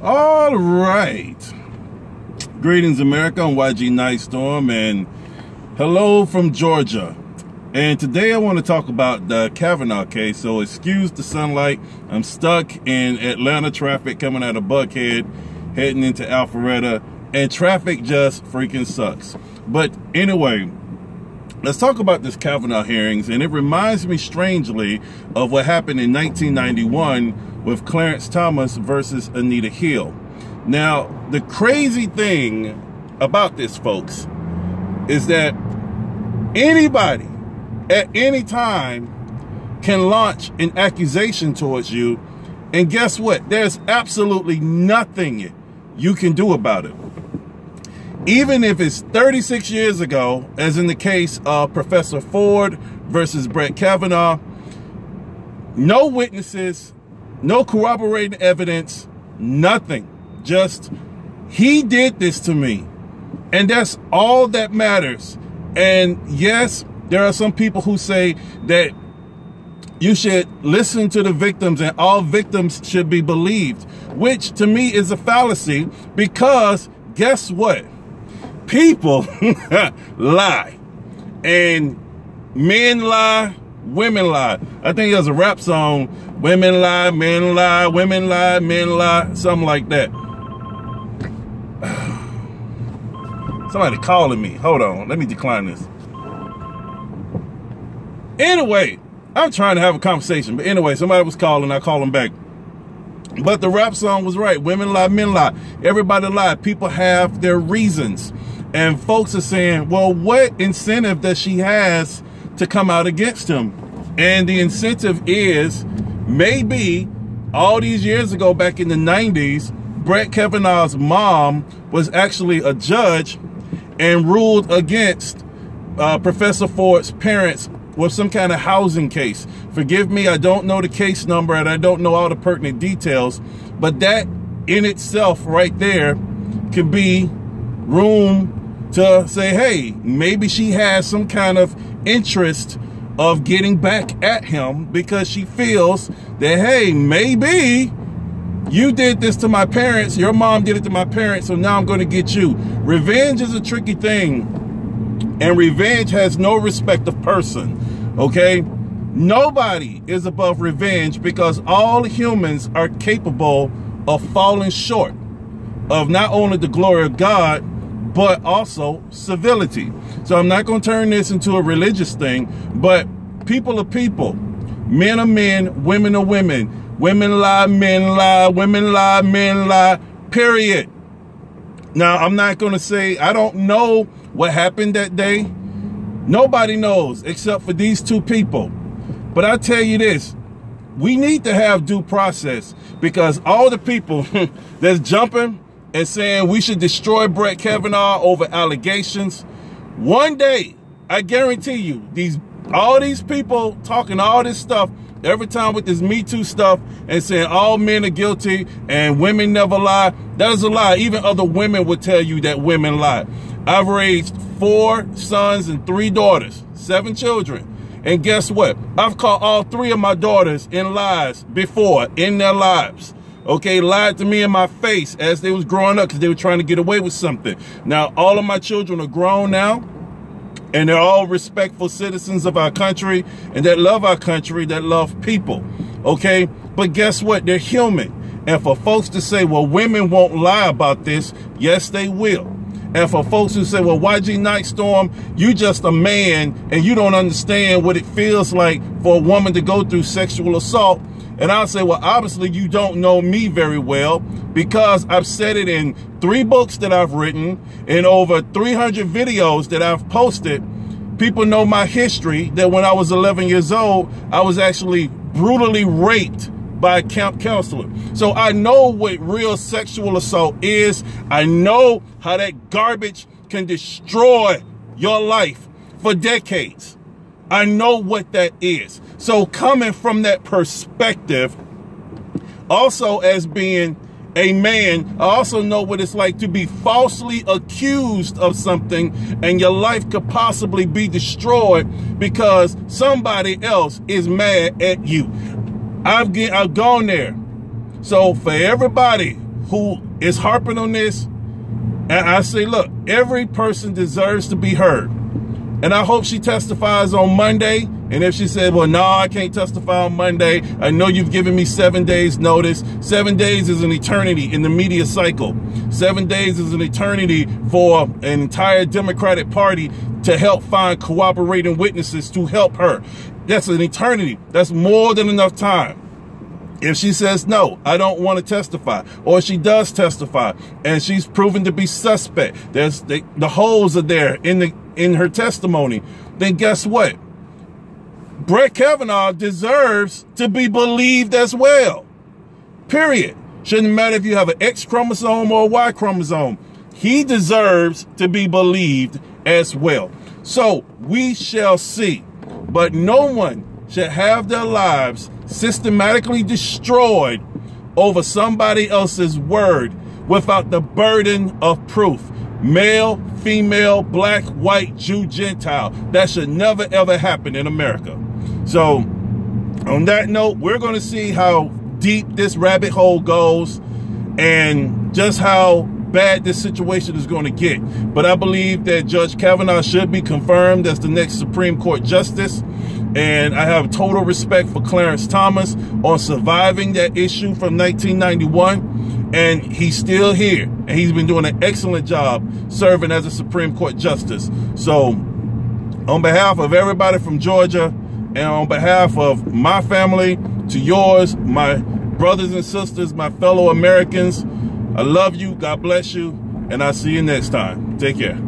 All right. Greetings, America. I'm YG Nightstorm, and hello from Georgia. And today I want to talk about the Kavanaugh case. So excuse the sunlight. I'm stuck in Atlanta traffic coming out of Buckhead, heading into Alpharetta, and traffic just freaking sucks. But anyway, let's talk about this Kavanaugh hearings, and it reminds me strangely of what happened in 1991 with Clarence Thomas versus Anita Hill. Now, the crazy thing about this, folks, is that anybody at any time can launch an accusation towards you, and guess what? There's absolutely nothing you can do about it. Even if it's 36 years ago, as in the case of Professor Ford versus Brett Kavanaugh, no witnesses, no corroborating evidence, nothing. Just, he did this to me. And that's all that matters. And yes, there are some people who say that you should listen to the victims and all victims should be believed, which to me is a fallacy, because guess what? People lie, and men lie, women lie. I think there's a rap song, women lie, men lie, women lie, men lie, something like that. Somebody calling me. Hold on, let me decline this. Anyway, I'm trying to have a conversation, but anyway, somebody was calling, I call them back. But the rap song was right. Women lie, men lie. Everybody lie. People have their reasons. And folks are saying, well, what incentive does she has to come out against him? And the incentive is, maybe all these years ago, back in the 90s, Brett Kavanaugh's mom was actually a judge and ruled against Professor Ford's parents with some kind of housing case. Forgive me, I don't know the case number and I don't know all the pertinent details, but that in itself right there could be room to say, hey, maybe she has some kind of interest of getting back at him because she feels that, hey, maybe you did this to my parents, your mom did it to my parents, so now I'm going to get you. Revenge is a tricky thing, and revenge has no respect of person, okay? Nobody is above revenge, because all humans are capable of falling short of not only the glory of God, but also civility. So I'm not going to turn this into a religious thing, but people are people. Men are men, women are women. Women lie, men lie, women lie, men lie, period. Now, I'm not going to say, I don't know what happened that day. Nobody knows except for these two people. But I tell you this, we need to have due process, because all the people that's jumping and saying we should destroy Brett Kavanaugh over allegations, one day, I guarantee you, all these people talking all this stuff every time with this Me Too stuff and saying all men are guilty and women never lie, that is a lie. Even other women would tell you that women lie. I've raised 4 sons and 3 daughters, 7 children. And guess what? I've caught all 3 of my daughters in lies before in their lives. Okay, lied to me in my face as they was growing up because they were trying to get away with something. Now, all of my children are grown now, and they're all respectful citizens of our country, and that love our country, that love people, okay? But guess what? They're human. And for folks to say, well, women won't lie about this, yes, they will. And for folks who say, well, YG Nightstorm, you just a man, and you don't understand what it feels like for a woman to go through sexual assault. And I'll say, well, obviously you don't know me very well, because I've said it in 3 books that I've written and over 300 videos that I've posted. People know my history, that when I was 11 years old, I was actually brutally raped by a camp counselor. So I know what real sexual assault is. I know how that garbage can destroy your life for decades. I know what that is. So coming from that perspective, also as being a man, I also know what it's like to be falsely accused of something and your life could possibly be destroyed because somebody else is mad at you. I've gone there. So for everybody who is harping on this. And I say, look, every person deserves to be heard. And I hope she testifies on Monday. And if she said, well, no, I can't testify on Monday. I know you've given me 7 days notice. 7 days is an eternity in the media cycle. 7 days is an eternity for an entire Democratic Party to help find corroborating witnesses to help her. That's an eternity. That's more than enough time. If she says, no, I don't want to testify, or she does testify and she's proven to be suspect, the holes are there in her testimony, then guess what? Brett Kavanaugh deserves to be believed as well. Period. Shouldn't matter if you have an X chromosome or a Y chromosome. He deserves to be believed as well. So we shall see. But no one should have their lives systematically destroyed over somebody else's word without the burden of proof. Male, female, black, white, Jew, Gentile. That should never, ever happen in America. So on that note, we're going to see how deep this rabbit hole goes and just how bad this situation is going to get. But I believe that Judge Kavanaugh should be confirmed as the next Supreme Court Justice. And I have total respect for Clarence Thomas on surviving that issue from 1991. And he's still here. And he's been doing an excellent job serving as a Supreme Court Justice. So on behalf of everybody from Georgia and on behalf of my family to yours, my brothers and sisters, my fellow Americans, I love you. God bless you. And I'll see you next time. Take care.